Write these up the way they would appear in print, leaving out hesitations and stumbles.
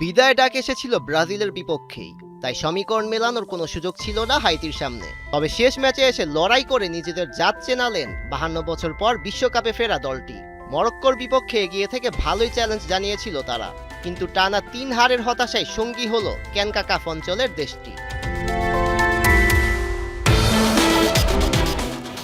বিদায় ডাক এসেছিল ব্রাজিলের বিপক্ষেই, তাই সমীকরণ মেলানোর কোনো সুযোগ ছিল না হাইতির সামনে। তবে শেষ ম্যাচে এসে লড়াই করে নিজেদের জাত চেনালেন 52 বছর পর বিশ্বকাপে ফেরা দলটি। মরক্কোর বিপক্ষে এগিয়ে থেকে ভালোই চ্যালেঞ্জ জানিয়েছিল তারা, কিন্তু টানা 3 হারের হতাশায় সঙ্গী হলো ক্যানকাকাফ অঞ্চলের দেশটি।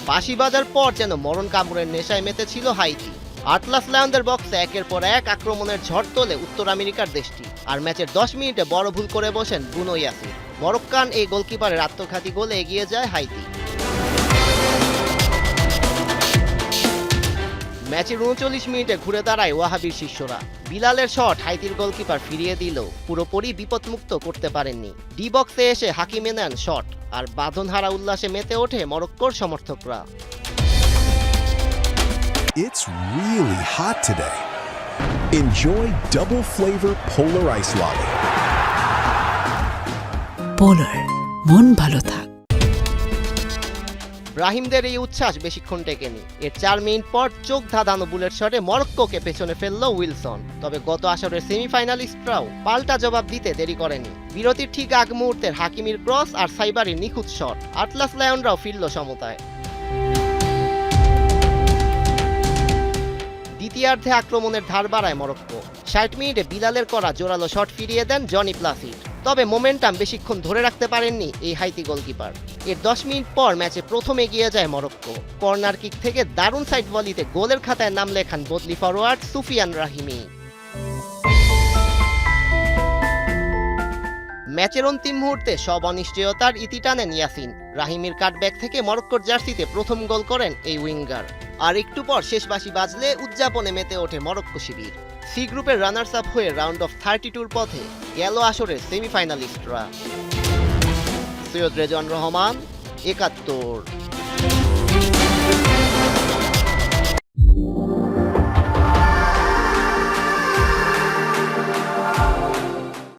বাঁশি বাজার পর যেন মরণ কামড়ের নেশায় মেতেছিল হাইতি। আটলাস লায়নদের বক্সে একের পর এক আক্রমণের ঝড় তোলে উত্তর আমেরিকার দেশটি। আর ম্যাচের 10 মিনিটে বড় ভুল করে বসেন বুনো ইয়াসির। মরক্কান এই গোলকিপারের আত্মঘাতী গোলে এগিয়ে যায় হাইতি। ম্যাচের 39 মিনিটে ঘুরে দাঁড়ায় ওয়াহাবির শিষ্যরা। বিলালের শট হাইতির গোলকিপার ফিরিয়ে দিলেও পুরোপুরি বিপদমুক্ত করতে পারেননি। ডি বক্সে এসে হাকিমে নেন শট, আর বাঁধনহারা উল্লাসে মেতে ওঠে মরক্কোর সমর্থকরা। It's really hot today. Enjoy double flavor Polar Ice Lolly. Polar, মন ভালো থাক। ব্রাহিমদের এই উচ্ছ্বাস বেশিক্ষণ টেকেনি। এর 4 মিনিট পর চোখ ধাঁধানো বুলেট শটে মরক্কোকে পেছনে ফেলল উইলসন। তবে গত আসরের সেমিফাইনালিস্টরাও পাল্টা জবাব দিতে দেরি করেনি। বিরতির ঠিক আগ মুহূর্তের হাকিমির ক্রস আর সাইবারির নিখুঁত শট আটলাস লায়নরাও ফিরল সমতায়। দ্বিতীয়ার্ধে আক্রমণের ধার বাড়ায় মরক্কো। 60 মিনিটে বিলালের করা জোরালো শট ফিরিয়ে দেন জনি প্লাসিড। তবে মোমেন্টাম বেশিক্ষণ ধরে রাখতে পারেননি এই হাইতি গোলকিপার। এর 10 মিনিট পর ম্যাচে প্রথম এগিয়ে যায় মরক্কো। কর্নার কিক থেকে দারুণ সাইড ভলিতে গোলের খাতায় নাম লেখান বদলি ফরওয়ার্ড সুফিয়ান রাহিমি। ম্যাচের অন্তিম মুহূর্তে সব অনিশ্চয়তার ইতি টানেন ইয়াসিন। রাহিমির কাটব্যাক থেকে মরক্কোর জার্সিতে প্রথম গোল করেন এই উইঙ্গার। আর একটু পর শেষ বাঁশি বাজলে উদযাপনে মেতে ওঠে মরক্কো শিবির। সি গ্রুপের রানার্স আপ হয়ে রাউন্ড অফ 32-র পথে গেল আসরের সেমিফাইনালিস্টরা। সৈয়দ রেজওয়ান রহমান, 71।